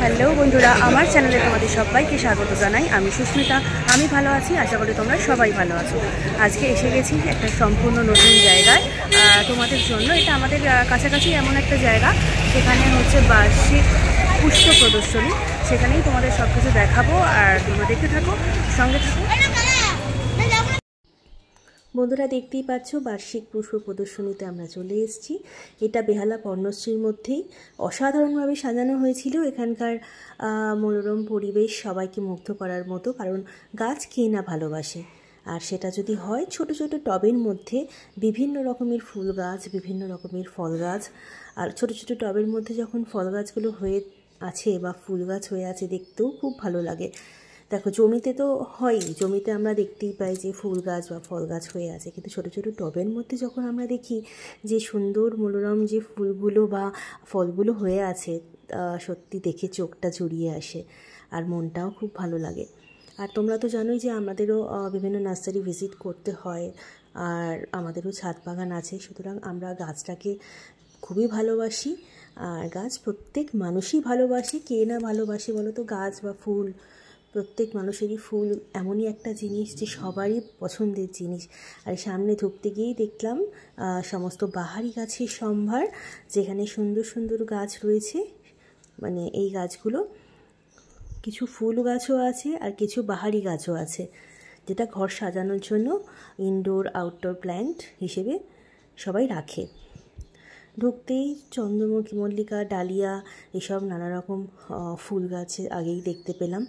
Hello বন্ধুরা, আমার চ্যানেলে তোমাদের সবাইকে স্বাগত জানাই। আমি সুস্মিতা, আমি ভালো আছি, আশা করি তোমরা সবাই ভালো আছো। আজকে এসে গেছি একটা সম্পূর্ণ নতুন জায়গায় তোমাদের জন্য। এটা আমাদের কাছাকাছি এমন একটা জায়গা সেখানে হচ্ছে বার্ষিক পুষ্প প্রদর্শনী। সেখানেই তোমাদের সব কিছু দেখাবো, আর তোমরা দেখতে থাকো, সঙ্গে থাকো। বন্ধুরা, দেখতেই পাচ্ছ বার্ষিক পুষ্প প্রদর্শনীতে আমরা চলে এসেছি। এটা বেহালা পর্ণশ্রীর মধ্যেই অসাধারণভাবে সাজানো হয়েছিল। এখানকার মনোরম পরিবেশ সবাইকে মুগ্ধ করার মতো, কারণ গাছ কে না ভালোবাসে। আর সেটা যদি হয় ছোট ছোট টবের মধ্যে বিভিন্ন রকমের ফুল গাছ, বিভিন্ন রকমের ফল গাছ। আর ছোট ছোট টবের মধ্যে যখন ফল গাছগুলো হয়ে আছে বা ফুল গাছ হয়ে আছে, দেখতেও খুব ভালো লাগে। দেখো, জমিতে তো হয়ই, জমিতে আমরা দেখতেই পাই যে ফুল গাছ বা ফল গাছ হয়ে আছে, কিন্তু ছোটো ছোটো টবের মধ্যে যখন আমরা দেখি যে সুন্দর মনোরম যে ফুলগুলো বা ফলগুলো হয়ে আছে, সত্যি দেখে চোখটা জুড়িয়ে আসে আর মনটাও খুব ভালো লাগে। আর তোমরা তো জানোই যে আমাদেরও বিভিন্ন নার্সারি ভিজিট করতে হয়, আর আমাদেরও ছাদ বাগান আছে। সুতরাং আমরা গাছটাকে খুবই ভালোবাসি, আর গাছ প্রত্যেক মানুষই ভালোবাসে। কে না ভালোবাসে বলো তো? গাছ বা ফুল, প্রত্যেক মানুষেরই ফুল এমনই একটা জিনিস যে সবারই পছন্দের জিনিস। আর সামনে ঢুকতে গিয়েই দেখলাম সমস্ত বাহারি গাছের সম্ভার, যেখানে সুন্দর সুন্দর গাছ রয়েছে। মানে এই গাছগুলো কিছু ফুল গাছও আছে আর কিছু বাহারি গাছও আছে, যেটা ঘর সাজানোর জন্য ইনডোর আউটডোর প্ল্যান্ট হিসেবে সবাই রাখে। ঢুকতেই চন্দ্রমুখী, মল্লিকা, ডালিয়া এসব নানা রকম ফুল গাছে আগেই দেখতে পেলাম।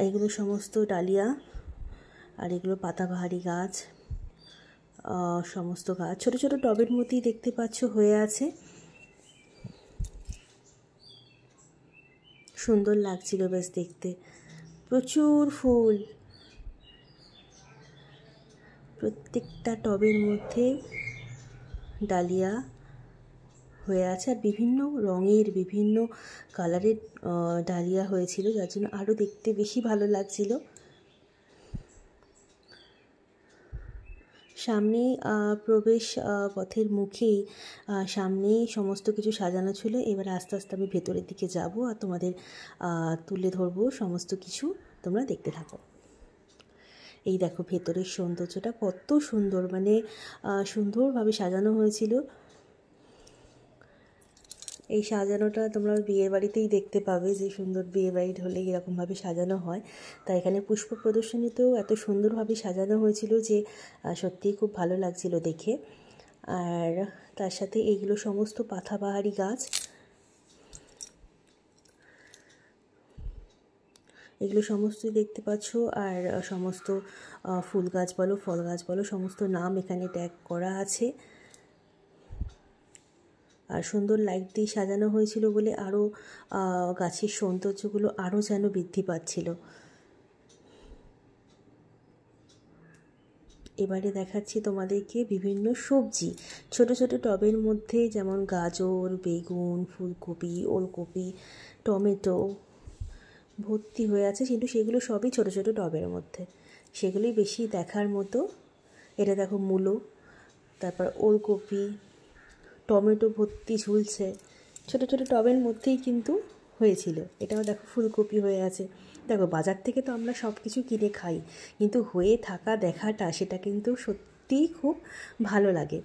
এগুলো সমস্ত ডালিয়া, আর এগুলো পাতাবাহারি গাছ। সমস্ত গাছ ছোট ছোট টবের মধ্যেই দেখতে পাচ্ছ হয়ে আছে। সুন্দর লাগছিল বেশ দেখতে, প্রচুর ফুল প্রত্যেকটা টবের মধ্যে। ডালিয়া হয়ে আছে, আর বিভিন্ন রঙের বিভিন্ন কালারের ডালিয়া হয়েছিল, যার জন্য আরও দেখতে বেশি ভালো লাগছিল। সামনেই প্রবেশ পথের মুখেই সামনেই সমস্ত কিছু সাজানো ছিল। এবার আস্তে আস্তে আমি ভেতরের দিকে যাব আর তোমাদের তুলে ধরবো সমস্ত কিছু, তোমরা দেখতে থাকো। এই দেখো ভেতরের সৌন্দর্যটা কত সুন্দর, মানে সুন্দরভাবে সাজানো হয়েছিল। এই সাজানোটা তোমরা বিয়ের বাড়িতেই দেখতে পাবে, যে সুন্দর বিয়ে বাড়ি হলে এরকমভাবে সাজানো হয়। তাই এখানে পুষ্প প্রদর্শনীতেও এত সুন্দরভাবে সাজানো হয়েছিল যে সত্যিই খুব ভালো লাগছিল দেখে। আর তার সাথে এইগুলো সমস্ত পাতাবাহারি গাছ, এগুলো সমস্তই দেখতে পাচ্ছ। আর সমস্ত ফুল গাছ বলো, ফল গাছ বলো, সমস্ত নাম এখানে ট্যাগ করা আছে। আর সুন্দর লাইট দিয়ে সাজানো হয়েছিল বলে আরও গাছের সৌন্দর্যগুলো আরও যেন বৃদ্ধি পাচ্ছিল। এবারে দেখাচ্ছি তোমাদেরকে বিভিন্ন সবজি ছোট ছোট টবের মধ্যে, যেমন গাজর, বেগুন, ফুলকপি, ওলকপি, টমেটো ভর্তি হয়ে আছে, কিন্তু সেগুলো সবই ছোট ছোট টবের মধ্যে, সেগুলোই বেশি দেখার মতো। এটা দেখো মূলো, তারপর ওলকপি, টমেটো ভর্তি ঝুলছে, ছোটো ছোটো টবের মধ্যেই কিন্তু হয়েছিল। এটাও দেখো ফুলকপি হয়ে আছে। দেখো, বাজার থেকে তো আমরা সব কিছু কিনে খাই, কিন্তু হয়ে থাকা দেখাটা সেটা কিন্তু সত্যিই খুব ভালো লাগে।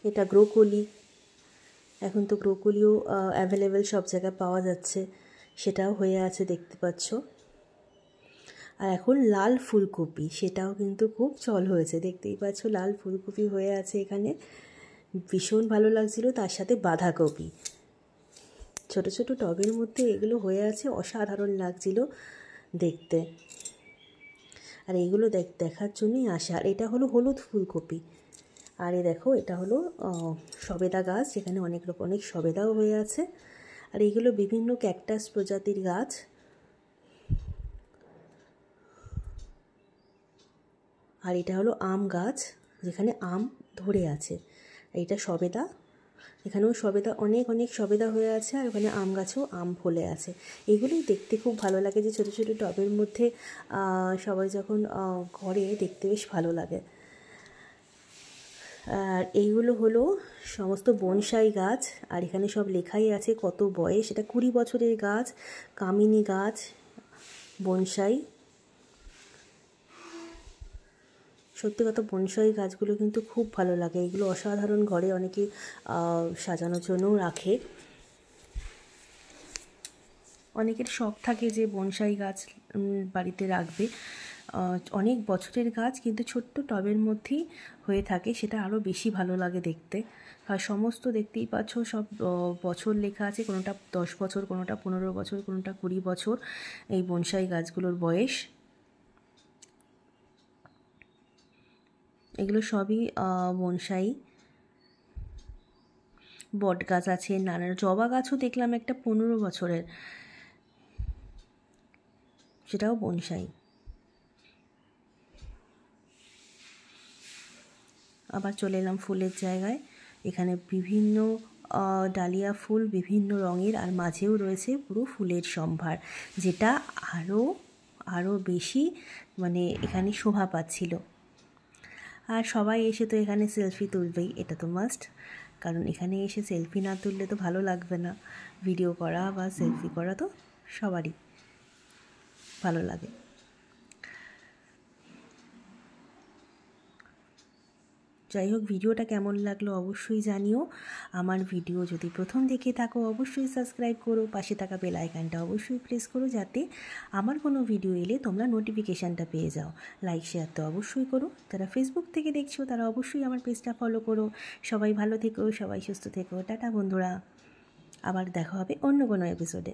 এটা ব্রোকলি, এখন তো ব্রোকলিও অ্যাভেলেবেল সব জায়গায় পাওয়া যাচ্ছে, সেটাও হয়ে আছে দেখতে পাচ্ছ। আর এখন লাল ফুলকপি, সেটাও কিন্তু খুব চল হয়েছে, দেখতেই পাচ্ছ লাল ফুলকপি হয়ে আছে এখানে, ভীষণ ভালো লাগছিল। তার সাথে বাঁধাকপি, ছোট ছোট টবের মধ্যে এগুলো হয়ে আছে, অসাধারণ লাগছিল দেখতে। আর এইগুলো দেখার জন্যই আসা। আর এটা হলো হলুদ ফুলকপি। আর এই দেখো, এটা হলো সবেদা গাছ, যেখানে অনেক সবেদাও হয়ে আছে। আর এইগুলো বিভিন্ন ক্যাকটাস প্রজাতির গাছ। আর এটা হলো আম গাছ, যেখানে আম ধরে আছে। এইটা সবেদা, এখানেও সবেদা, অনেক সবেদা হয়ে আছে। আর ওখানে আম গাছেও আম ফলে আছে। এগুলোই দেখতে খুব ভালো লাগে, যে ছোটো ছোটো টবের মধ্যে সবাই যখন ঘরে দেখতে বেশ ভালো লাগে। আর এইগুলো হলো সমস্ত বনসাই গাছ, আর এখানে সব লেখাই আছে কত বয়স। এটা 20 বছরের গাছ, কামিনী গাছ, বনসাই। সত্যি কথা, বনসাই গাছগুলো কিন্তু খুব ভালো লাগে। এগুলো অসাধারণ, ঘরে অনেকে সাজানোর জন্যও রাখে। অনেকের শখ থাকে যে বনসাই গাছ বাড়িতে রাখবে। অনেক বছরের গাছ কিন্তু ছোট্ট টবের মধ্যেই হয়ে থাকে, সেটা আরও বেশি ভালো লাগে দেখতে। আর সমস্ত দেখতেই পাচ্ছ সব বছর লেখা আছে, কোনোটা 10 বছর, কোনোটা 15 বছর, কোনোটা 20 বছর এই বনসাই গাছগুলোর বয়স। এগুলো সবই বনসাই। বট গাছ আছে, নানান জবা গাছও দেখলাম একটা 15 বছরের, সেটাও বনসাই। আবার চলে এলাম ফুলের জায়গায়। এখানে বিভিন্ন ডালিয়া ফুল বিভিন্ন রঙের, আর মাঝেও রয়েছে পুরো ফুলের সম্ভার, যেটা আরও বেশি মানে এখানে শোভা পাচ্ছিল। আর সবাই এসে তো এখানে সেলফি তুলবেই, এটা তো মাস্ট, কারণ এখানে এসে সেলফি না তুললে তো ভালো লাগবে না। ভিডিও করা বা সেলফি করা তো সবারই ভালো লাগে। যাই হোক, ভিডিওটা কেমন লাগলো অবশ্যই জানিও। আমার ভিডিও যদি প্রথম দেখে থাকো অবশ্যই সাবস্ক্রাইব করো, পাশে থাকা বেল আইকনটা অবশ্যই প্রেস করো, যাতে আমার কোনো ভিডিও এলে তোমরা নোটিফিকেশানটা পেয়ে যাও। লাইক শেয়ার তো অবশ্যই করো। যারা ফেসবুক থেকে দেখছো তারা অবশ্যই আমার পেজটা ফলো করো। সবাই ভালো থেকো, সবাই সুস্থ থেকো। টাটা বন্ধুরা, আবার দেখা হবে অন্য কোনো এপিসোডে।